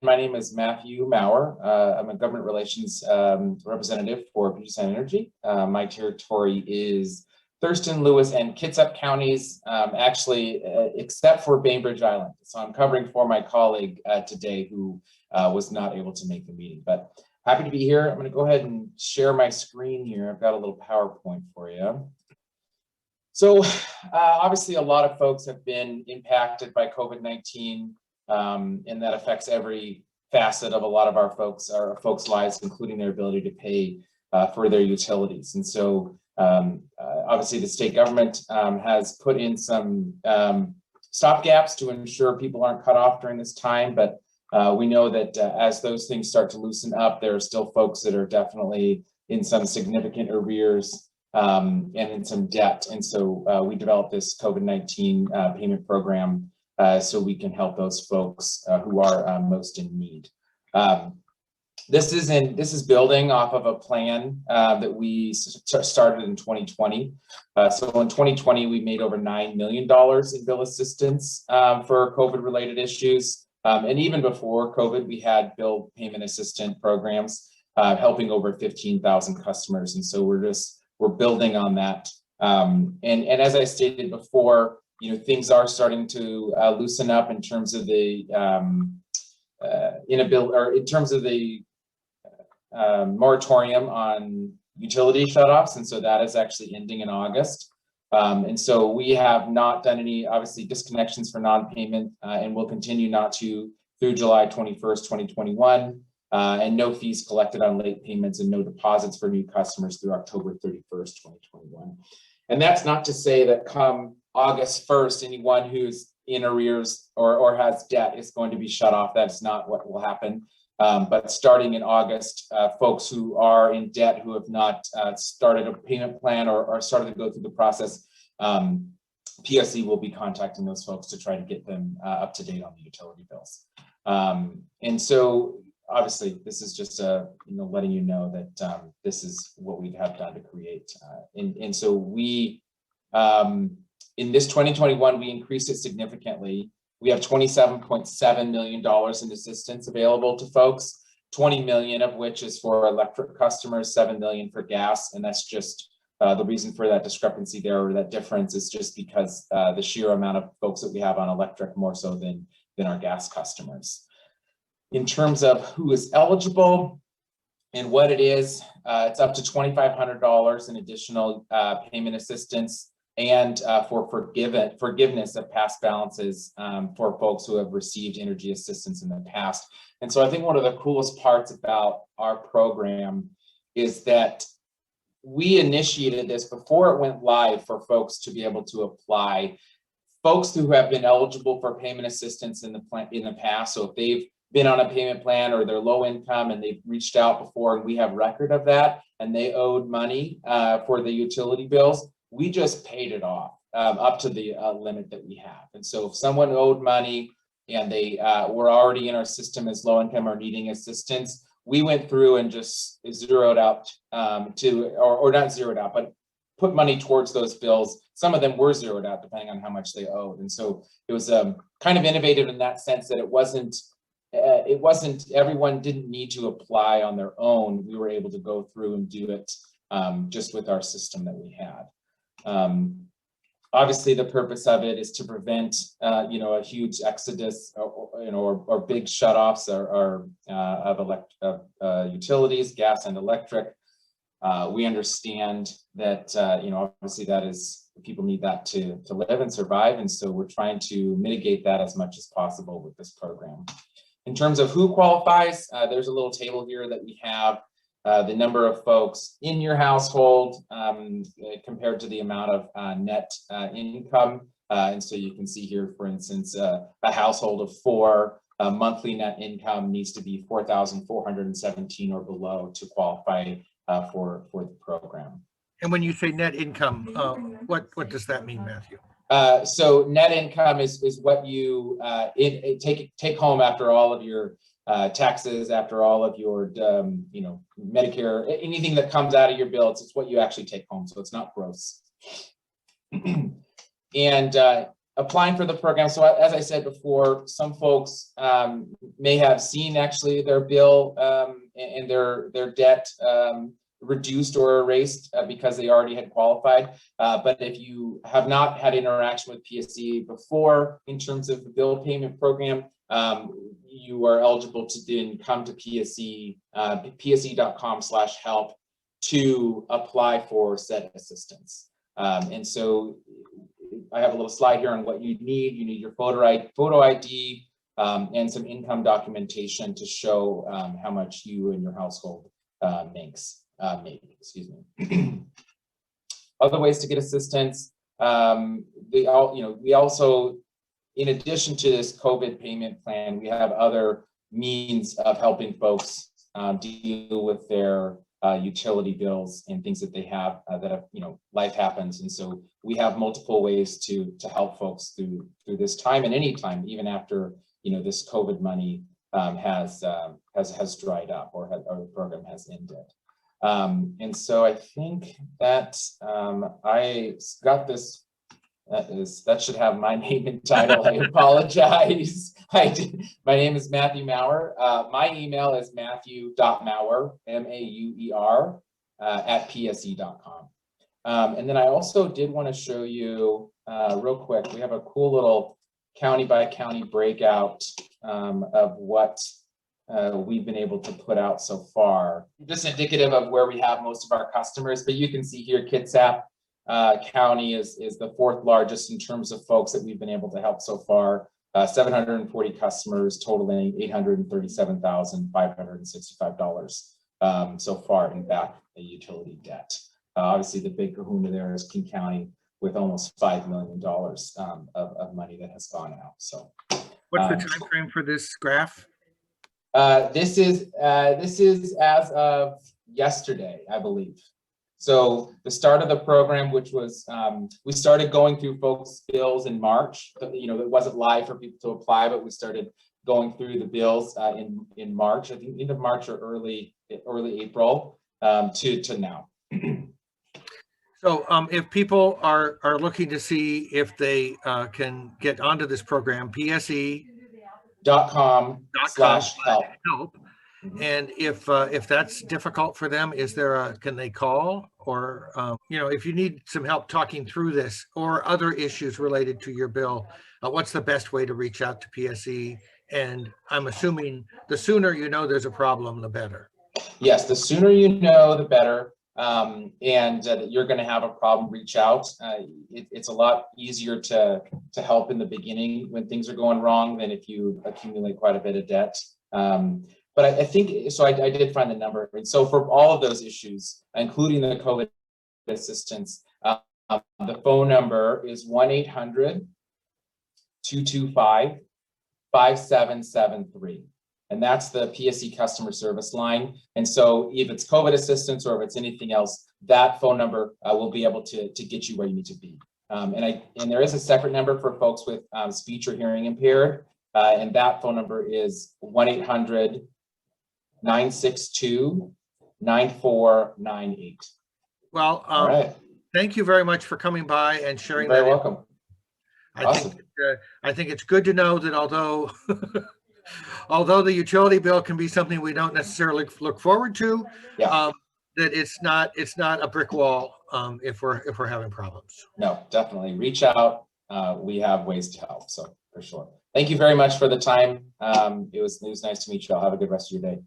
My name is Matthew Maurer. I'm a government relations representative for Puget Sound Energy. My territory is Thurston, Lewis, and Kitsap counties, except for Bainbridge Island. So I'm covering for my colleague today who was not able to make the meeting, but happy to be here. I'm going to go ahead and share my screen here. I've got a little PowerPoint for you. So obviously a lot of folks have been impacted by COVID-19. And that affects every facet of a lot of our folks' lives, including their ability to pay for their utilities. And so obviously the state government has put in some stopgaps to ensure people aren't cut off during this time. But we know that as those things start to loosen up, there are still folks that are definitely in some significant arrears and in some debt. And so we developed this COVID-19 payment program so we can help those folks who are most in need. This is building off of a plan that we started in 2020. So in 2020, we made over $9 million in bill assistance for COVID-related issues. And even before COVID, we had bill payment assistant programs helping over 15,000 customers. And so we're building on that. And as I stated before, things are starting to loosen up in terms of the moratorium on utility shutoffs, and so that is actually ending in August. And so we have not done any, obviously, disconnections for non-payment, and we'll continue not to through July 21st, 2021, and no fees collected on late payments and no deposits for new customers through October 31st, 2021. And that's not to say that come August 1st, anyone who's in arrears or has debt is going to be shut off. That's not what will happen. But starting in August, folks who are in debt, who have not started a payment plan or started to go through the process, PSE will be contacting those folks to try to get them up to date on the utility bills. And so obviously, this is just letting you know that this is what we have done to create. And so we, in this 2021, we increased it significantly. We have $27.7 million in assistance available to folks, 20 million of which is for electric customers, 7 million for gas. And that's just the reason for that discrepancy there, or that difference, is just because the sheer amount of folks that we have on electric more so than our gas customers. In terms of who is eligible and what it is, it's up to $2,500 in additional payment assistance and for forgiveness of past balances for folks who have received energy assistance in the past. And so I think one of the coolest parts about our program is that we initiated this before it went live for folks to be able to apply. Folks who have been eligible for payment assistance in the past, so if they've been on a payment plan or they're low income and they've reached out before and we have record of that and they owed money for the utility bills, we just paid it off up to the limit that we have. And so if someone owed money and they were already in our system as low income or needing assistance, we went through and just zeroed out or not zeroed out, but put money towards those bills. Some of them were zeroed out depending on how much they owed. And so it was kind of innovative in that sense that it wasn't everyone didn't need to apply on their own. We were able to go through and do it just with our system that we had. Obviously, the purpose of it is to prevent, a huge exodus or big shutoffs of utilities, gas and electric. We understand that, obviously that is, people need that to live and survive. And so we're trying to mitigate that as much as possible with this program. In terms of who qualifies, there's a little table here that we have the number of folks in your household compared to the amount of net income. And so you can see here, for instance, a household of 4, monthly net income needs to be 4,417 or below to qualify for the program. And when you say net income, what does that mean, Matthew? So net income is what you take home after all of your taxes, after all of your Medicare, anything that comes out of your bill. It's what you actually take home. So it's not gross. And applying for the program. So as I said before, some folks may have seen actually their bill and their debt reduced or erased because they already had qualified. But if you have not had interaction with PSE before in terms of the bill payment program, you are eligible to then come to PSE, pse.com/help to apply for said assistance. And so I have a little slide here on what you need. You need your photo ID and some income documentation to show how much you and your household make, excuse me. Other ways to get assistance. We also, in addition to this COVID payment plan, we have other means of helping folks deal with their utility bills and things that they have life happens. And so we have multiple ways to help folks through this time and any time, even after, this COVID money has dried up or the program has ended. And so I think that I got this. That should have my name and title. I apologize. My name is Matthew Maurer. My email is matthew.maurer, M-A-U-E-R, at pse.com. And then I also did want to show you real quick. We have a cool little county by county breakout of what we've been able to put out so far. Just indicative of where we have most of our customers, but you can see here Kitsap County is the fourth largest in terms of folks that we've been able to help so far. 740 customers totaling $837,565 so far in back the utility debt. Obviously the big kahuna there is King County with almost $5 million of money that has gone out. So what's the time frame for this graph? This is as of yesterday, I believe. So the start of the program, which was, we started going through folks' bills in March. It wasn't live for people to apply, but we started going through the bills in March, I think end of March or early April to now. So if people are looking to see if they can get onto this program, pse.com/help. And if that's difficult for them, can they call, or if you need some help talking through this or other issues related to your bill, what's the best way to reach out to PSE? And I'm assuming the sooner you know there's a problem, the better. Yes, the sooner you know, the better. And that you're going to have a problem, reach out. It's a lot easier to help in the beginning when things are going wrong than if you accumulate quite a bit of debt. But I think, so I did find the number. And so for all of those issues, including the COVID assistance, the phone number is 1-800-225-5773. And that's the PSE customer service line. And so if it's COVID assistance or if it's anything else, that phone number will be able to get you where you need to be. And there is a separate number for folks with speech or hearing impaired. And that phone number is 1-800-962-9498. Well, all right. Thank you very much for coming by and sharing. You're very welcome. Awesome. I think it's good to know that although the utility bill can be something we don't necessarily look forward to, that it's not a brick wall if we're having problems. No, definitely reach out. We have ways to help, so for sure. Thank you very much for the time. It was nice to meet you all. Have a good rest of your day.